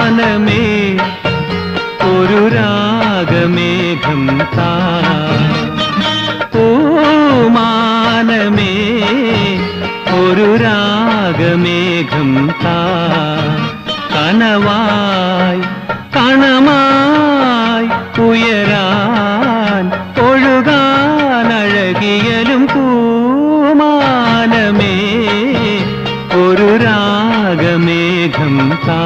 മാനമേ ഒരു രാഗമേഘം താ ഓ മാനമേ ഒരു രാഗമേഘം താ കനവായി കണമായി ഉയരാൻ ഒഴുകാൻ അഴകിയലും പൂമാനമേ ഒരു രാഗമേഘം താ